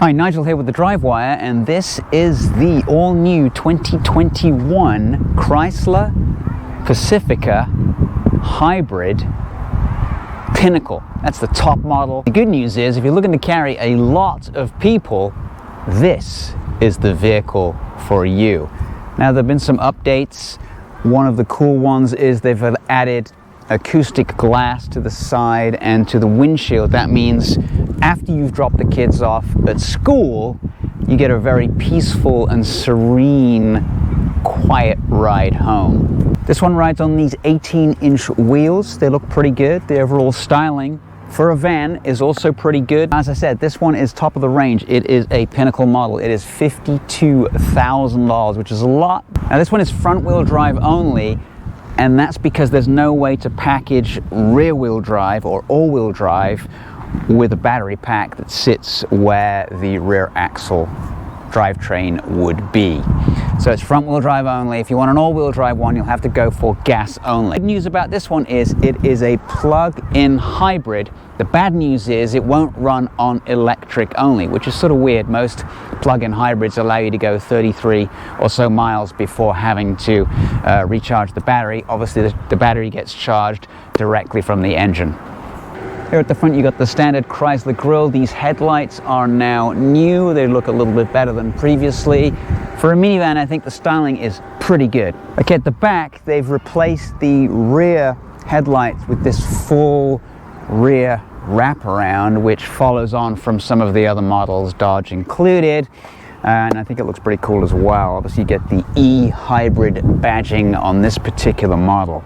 Hi, Nigel here with the Drive Wire, and this is the all-new 2021 Chrysler Pacifica Hybrid Pinnacle. That's the top model. The good news is, if you're looking to carry a lot of people, this is the vehicle for you. Now, there have been some updates. One of the cool ones is they've added acoustic glass to the side and to the windshield. That means after you've dropped the kids off at school, you get a very peaceful and serene, quiet ride home. This one rides on these 18-inch wheels. They look pretty good. The overall styling for a van is also pretty good. As I said, this one is top of the range. It is a Pinnacle model. It is $52,000, which is a lot. Now, this one is front-wheel drive only, and that's because there's no way to package rear-wheel drive or all-wheel drive with a battery pack that sits where the rear axle drivetrain would be. So it's front-wheel drive only. If you want an all-wheel drive one, you'll have to go for gas only. Good news about this one is it is a plug-in hybrid. The bad news is it won't run on electric only, which is sort of weird. Most plug-in hybrids allow you to go 33 or so miles before having to recharge the battery. Obviously, the battery gets charged directly from the engine. Here at the front, you got the standard Chrysler grille. These headlights are now new. They look a little bit better than previously. For a minivan, I think the styling is pretty good. Okay, at the back, they've replaced the rear headlights with this full rear wraparound, which follows on from some of the other models, Dodge included. And I think it looks pretty cool as well. Obviously, you get the E-Hybrid badging on this particular model.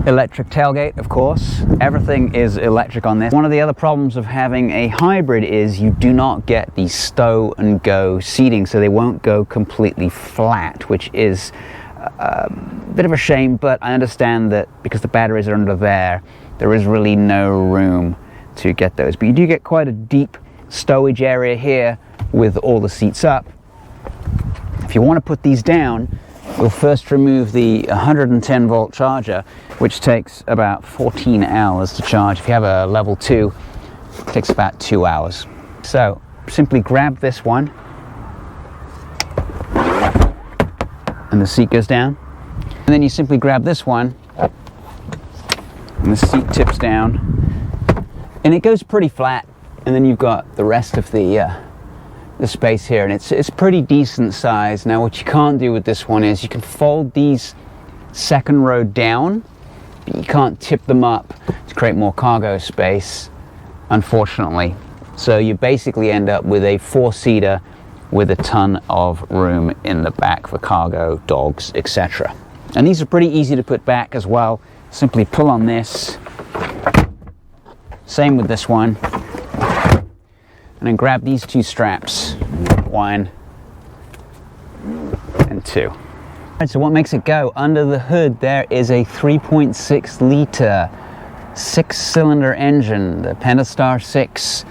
Electric tailgate, of course. Everything is electric on this. One of the other problems of having a hybrid is you do not get the stow and go seating, so they won't go completely flat, which is a bit of a shame, but I understand that because the batteries are under there is really no room to get those. But you do get quite a deep stowage area here with all the seats up. If you want to put these down, we'll first remove the 110 volt charger, which takes about 14 hours to charge. If you have a level 2, it takes about 2 hours. So simply grab this one and the seat goes down. And then you simply grab this one and the seat tips down and it goes pretty flat. And then you've got the rest of the space here, and it's pretty decent size. Now, what you can't do with this one is you can fold these second row down, but you can't tip them up to create more cargo space, unfortunately. So you basically end up with a 4-seater with a ton of room in the back for cargo, dogs, etc. And these are pretty easy to put back as well. Simply pull on this. Same with this one. And then grab these 2 straps, 1 and 2. All right, so what makes it go? Under the hood, there is a 3.6 liter 6-cylinder engine, the Pentastar 6,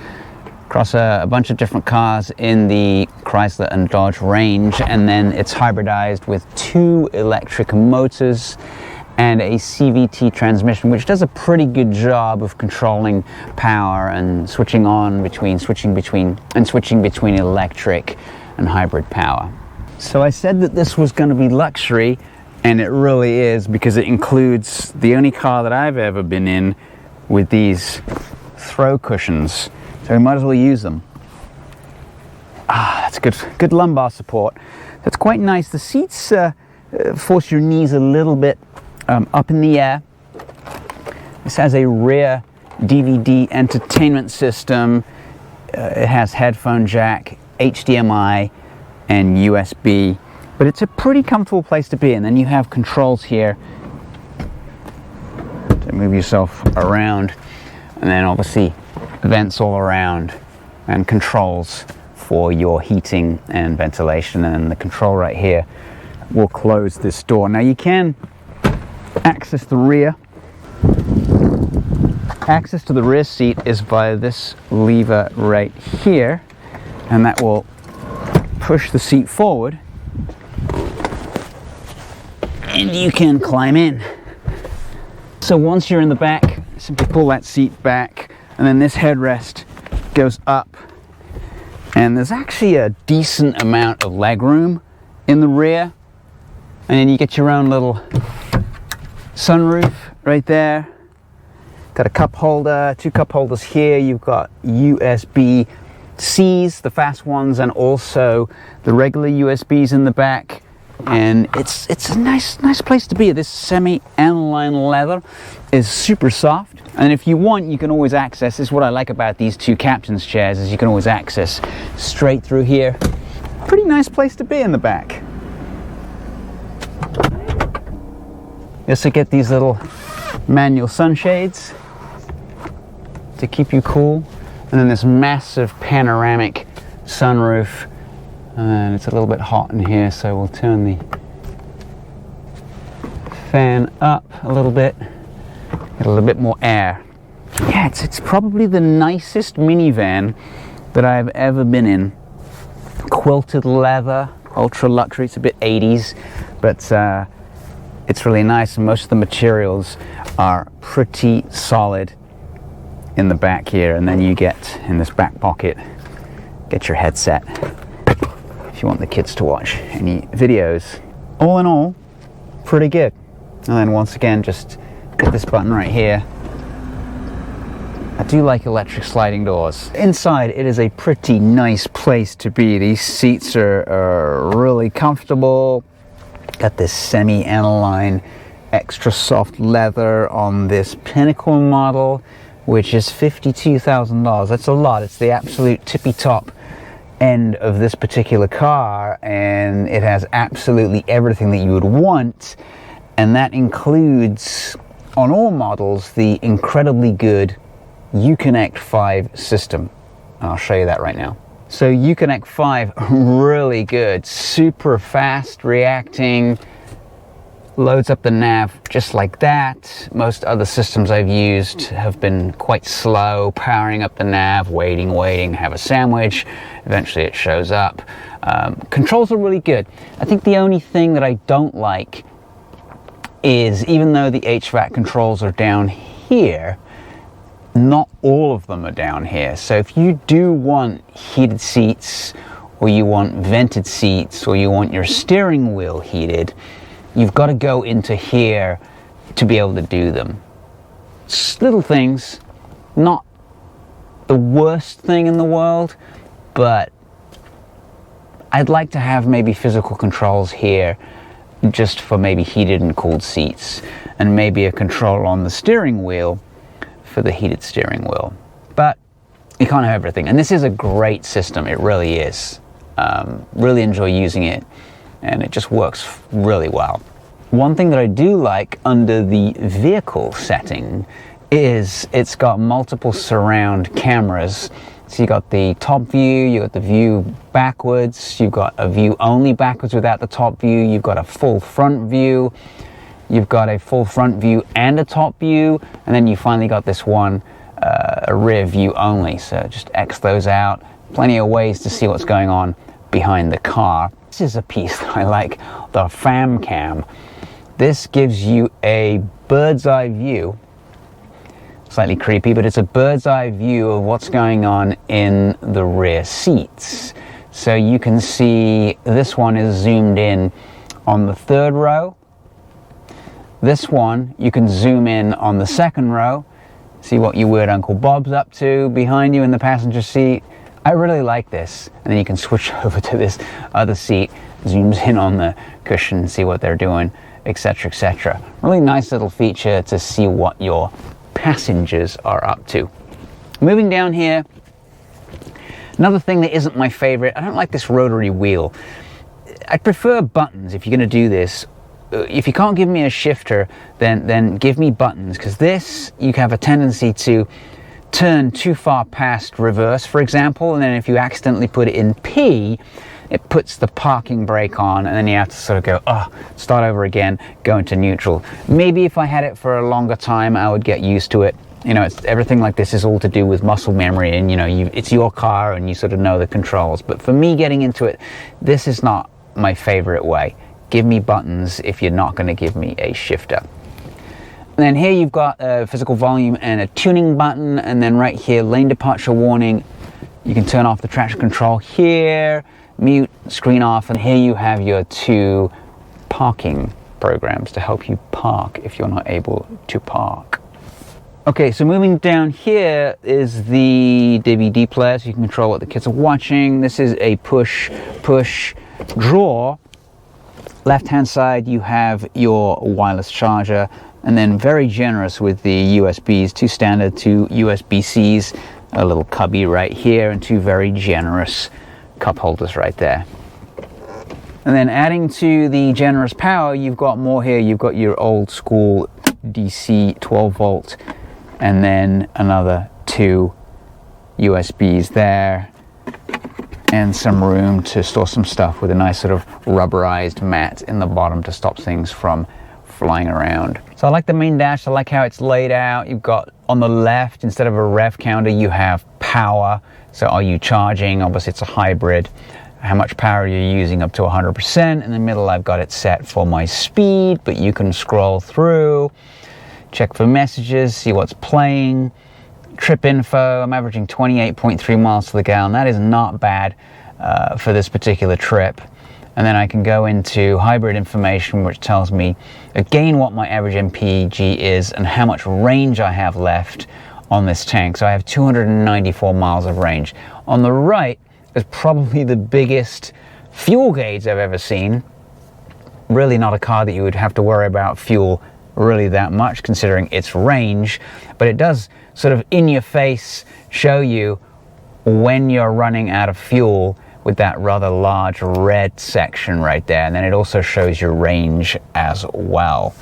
across a bunch of different cars in the Chrysler and Dodge range, and then it's hybridized with 2 electric motors and a CVT transmission, which does a pretty good job of controlling power and switching between electric and hybrid power. So I said that this was going to be luxury, and it really is, because it includes the only car that I've ever been in with these throw cushions. So we might as well use them. That's good lumbar support. That's quite nice. The seats force your knees a little bit up in the air. This has a rear DVD entertainment system. It has headphone jack, HDMI, and USB. But it's a pretty comfortable place to be. And then you have controls here to move yourself around. And then obviously vents all around and controls for your heating and ventilation. And the control right here will close this door. Now you can access the rear. Access to the rear seat is via this lever right here, and that will push the seat forward and you can climb in. So once you're in the back, simply pull that seat back and then this headrest goes up, and there's actually a decent amount of leg room in the rear, and then you get your own little sunroof right there. Got a cup holder, 2 cup holders here. You've got USB-Cs, the fast ones, and also the regular USBs in the back. And it's a nice place to be. This semi-aniline leather is super soft. And if you want, you can always access, this is what I like about these 2 captain's chairs, is you can always access straight through here. Pretty nice place to be in the back. You also get these little manual sunshades to keep you cool, and then this massive panoramic sunroof, and it's a little bit hot in here, so we'll turn the fan up a little bit, get a little bit more air. Yeah, it's probably the nicest minivan that I've ever been in. Quilted leather, ultra luxury. It's a bit 80s, but it's really nice, and most of the materials are pretty solid in the back here. And then you get, in this back pocket, get your headset if you want the kids to watch any videos. All in all, pretty good. And then once again, just hit this button right here. I do like electric sliding doors. Inside, it is a pretty nice place to be. These seats are really comfortable. Got this semi-aniline extra soft leather on this Pinnacle model, which is $52,000. That's a lot. It's the absolute tippy top end of this particular car, and it has absolutely everything that you would want, and that includes, on all models, the incredibly good Uconnect 5 system. I'll show you that right now. So Uconnect 5, really good, super fast reacting, loads up the nav just like that. Most other systems I've used have been quite slow, powering up the nav, waiting, have a sandwich, eventually it shows up. Controls are really good. I think the only thing that I don't like is, even though the HVAC controls are down here, not all of them are down here. So if you do want heated seats, or you want vented seats, or you want your steering wheel heated, you've got to go into here to be able to do them. It's little things, not the worst thing in the world, but I'd like to have maybe physical controls here just for maybe heated and cooled seats, and maybe a control on the steering wheel for the heated steering wheel. But you can't have everything, and this is a great system. It really is. Really enjoy using it, and it just works really well. One thing that I do like under the vehicle setting is it's got multiple surround cameras. So you got the top view, you got the view backwards, you've got a view only backwards without the top view, you've got a full front view, you've got a full front view and a top view, and then you finally got this one, a rear view only. So just X those out. Plenty of ways to see what's going on behind the car. This is a piece that I like, the fam cam. This gives you a bird's eye view. Slightly creepy, but it's a bird's eye view of what's going on in the rear seats. So you can see this one is zoomed in on the 3rd row. This one, you can zoom in on the 2nd row, see what your weird Uncle Bob's up to behind you in the passenger seat. I really like this. And then you can switch over to this other seat, zooms in on the cushion, see what they're doing, etc., etc. Really nice little feature to see what your passengers are up to. Moving down here, another thing that isn't my favorite, I don't like this rotary wheel. I prefer buttons if you're going to do this. If you can't give me a shifter, then give me buttons, because this, you have a tendency to turn too far past reverse, for example, and then if you accidentally put it in P, it puts the parking brake on, and then you have to sort of go, start over again, go into neutral. Maybe if I had it for a longer time, I would get used to it. You know, everything like this is all to do with muscle memory, and you know, it's your car and you sort of know the controls. But for me getting into it, this is not my favorite way. Give me buttons if you're not going to give me a shifter. And then here you've got a physical volume and a tuning button, and then right here, lane departure warning. You can turn off the traction control here, mute, screen off, and here you have your 2 parking programs to help you park if you're not able to park. Okay, so moving down here is the DVD player, so you can control what the kids are watching. This is a push, draw. Left-hand side, you have your wireless charger, and then very generous with the USBs, 2 standard, 2 USB-Cs, a little cubby right here, and 2 very generous cup holders right there. And then adding to the generous power, you've got more here. You've got your old school DC 12 volt, and then another 2 USBs there, and some room to store some stuff with a nice sort of rubberized mat in the bottom to stop things from flying around. So I like the main dash. I like how it's laid out. You've got on the left, instead of a rev counter, you have power. So are you charging? Obviously it's a hybrid. How much power you're using, up to 100%. In the middle, I've got it set for my speed, but you can scroll through, check for messages, see what's playing, trip info. I'm averaging 28.3 miles to the gallon. That is not bad for this particular trip. And then I can go into hybrid information, which tells me again what my average MPG is and how much range I have left on this tank. So I have 294 miles of range. On the right is probably the biggest fuel gauge I've ever seen. Really not a car that you would have to worry about fuel really that much considering its range, but it does sort of in your face show you when you're running out of fuel with that rather large red section right there, and then it also shows your range as well.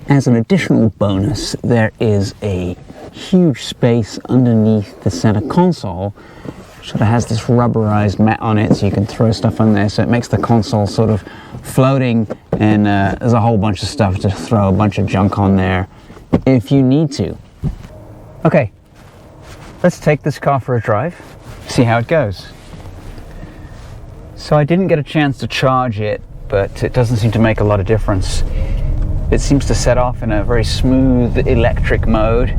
As an additional bonus, there is a huge space underneath the center console. Sort of has this rubberized mat on it, so you can throw stuff on there, so it makes the console sort of floating, and there's a whole bunch of stuff to throw a bunch of junk on there if you need to. Okay, let's take this car for a drive, see how it goes. So I didn't get a chance to charge it, but it doesn't seem to make a lot of difference. It seems to set off in a very smooth electric mode.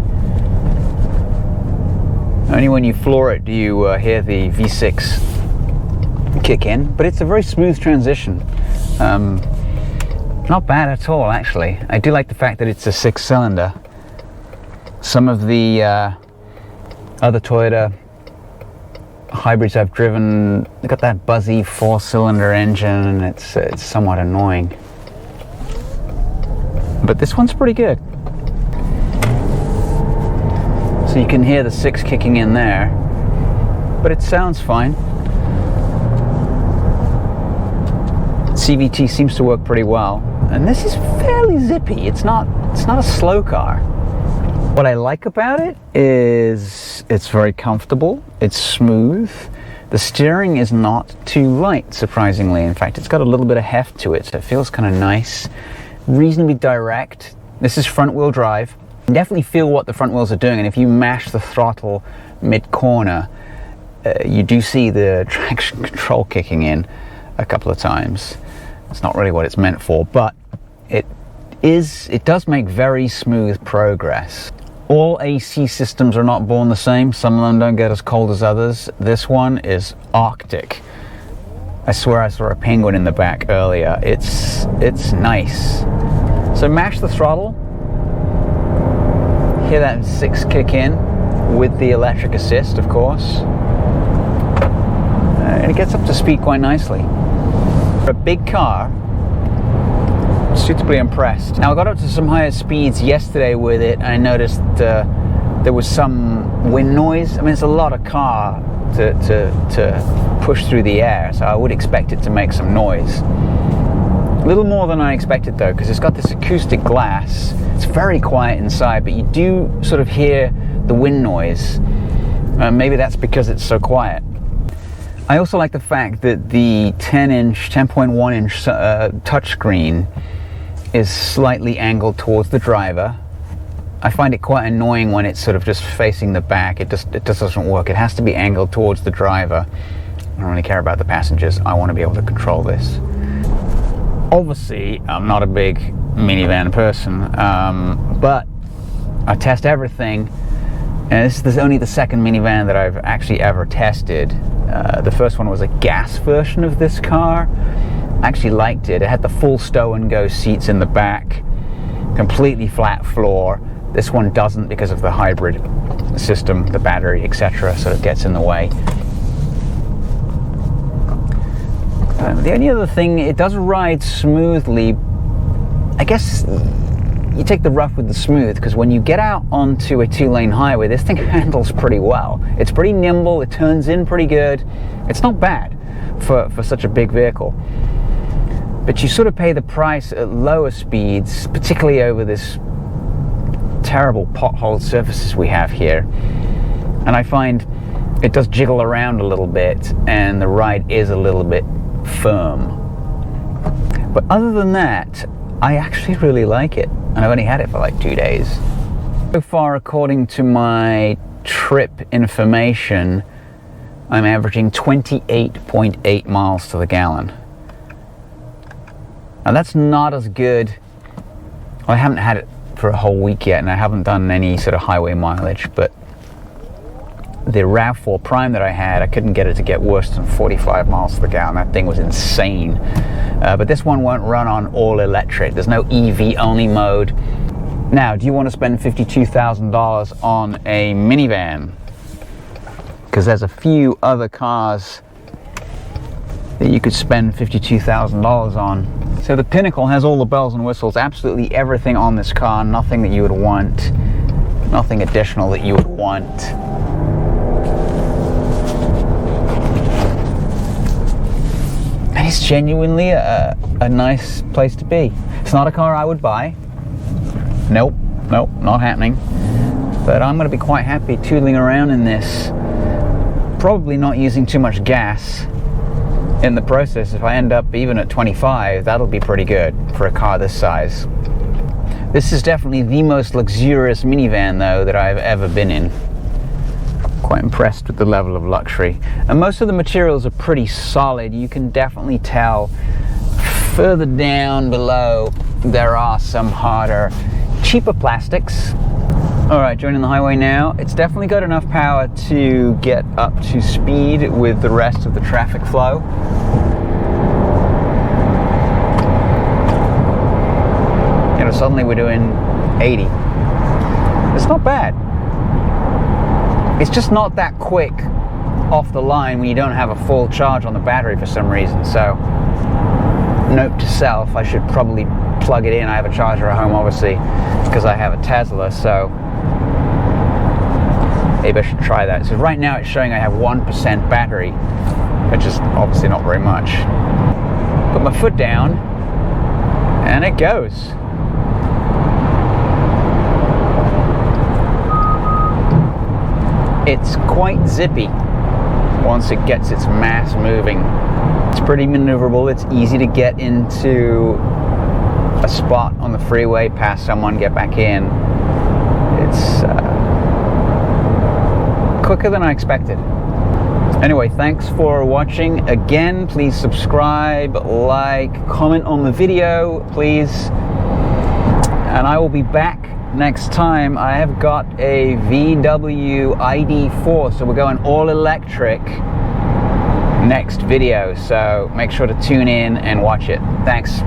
Only when you floor it do you hear the V6 kick in, but it's a very smooth transition. Not bad at all, actually. I do like the fact that it's a 6-cylinder. Some of the other Toyota hybrids I've driven, they've got that buzzy 4-cylinder engine, and it's somewhat annoying. But this one's pretty good. So you can hear the 6 kicking in there, but it sounds fine. CVT seems to work pretty well, and this is fairly zippy. It's not a slow car. What I like about it is it's very comfortable, it's smooth. The steering is not too light, surprisingly. In fact, it's got a little bit of heft to it, so it feels kind of nice. Reasonably direct. This is front wheel drive. You definitely feel what the front wheels are doing, and if you mash the throttle mid-corner, you do see the traction control kicking in a couple of times. It's not really what it's meant for, but it does make very smooth progress. All AC systems are not born the same. Some of them don't get as cold as others. This one is Arctic. I swear I saw a penguin in the back earlier. It's nice. So mash the throttle. Hear that 6 kick in with the electric assist, of course. And it gets up to speed quite nicely. For a big car, suitably impressed. Now I got up to some higher speeds yesterday with it, and I noticed there was some wind noise. I mean, it's a lot of car to push through the air, so I would expect it to make some noise. A little more than I expected though, because it's got this acoustic glass. It's very quiet inside, but you do sort of hear the wind noise. Maybe that's because it's so quiet. I also like the fact that the 10.1 inch touchscreen is slightly angled towards the driver. I find it quite annoying when it's sort of just facing the back. It just doesn't work. It has to be angled towards the driver. I don't really care about the passengers. I want to be able to control this. Obviously, I'm not a big minivan person, but I test everything, and this is only the second minivan that I've actually ever tested. The first one was a gas version of this car. I actually liked it. It had the full stow and go seats in the back, completely flat floor. This one doesn't because of the hybrid system, the battery, etc., so it gets in the way. The only other thing, it does ride smoothly. I guess you take the rough with the smooth, because when you get out onto a two-lane highway, this thing handles pretty well. It's pretty nimble, it turns in pretty good. It's not bad for such a big vehicle. But you sort of pay the price at lower speeds, particularly over this terrible potholed surfaces we have here. And I find it does jiggle around a little bit, and the ride is a little bit firm. But other than that, I actually really like it, and I've only had it for like 2 days. So far, according to my trip information, I'm averaging 28.8 miles to the gallon. Now that's not as good. Well, I haven't had it for a whole week yet, and I haven't done any sort of highway mileage, but the RAV4 Prime that I had, I couldn't get it to get worse than 45 miles to the gallon. That thing was insane. But this one won't run on all electric. There's no EV only mode. Now, do you want to spend $52,000 on a minivan? Because there's a few other cars that you could spend $52,000 on. So the Pinnacle has all the bells and whistles, absolutely everything on this car, nothing that you would want, nothing additional that you would want. And it's genuinely a nice place to be. It's not a car I would buy. Nope, not happening. But I'm going to be quite happy tootling around in this. Probably not using too much gas in the process. If I end up even at 25, that'll be pretty good for a car this size. This is definitely the most luxurious minivan, though, that I've ever been in. Quite impressed with the level of luxury. And most of the materials are pretty solid. You can definitely tell further down below there are some harder, cheaper plastics. Alright, joining the highway now. It's definitely got enough power to get up to speed with the rest of the traffic flow. You know, suddenly we're doing 80. It's not bad. It's just not that quick off the line when you don't have a full charge on the battery for some reason. So, note to self, I should probably plug it in. I have a charger at home, obviously, because I have a Tesla, so maybe I should try that. So right now it's showing I have 1% battery, which is obviously not very much. Put my foot down, and it goes. It's quite zippy once it gets its mass moving. It's pretty maneuverable. It's easy to get into a spot on the freeway, pass someone, get back in. It's quicker than I expected. Anyway, thanks for watching. Again, please subscribe, like, comment on the video, please. And I will be back next time. I have got a VW ID4, so we're going all electric next video. So make sure to tune in and watch it. Thanks.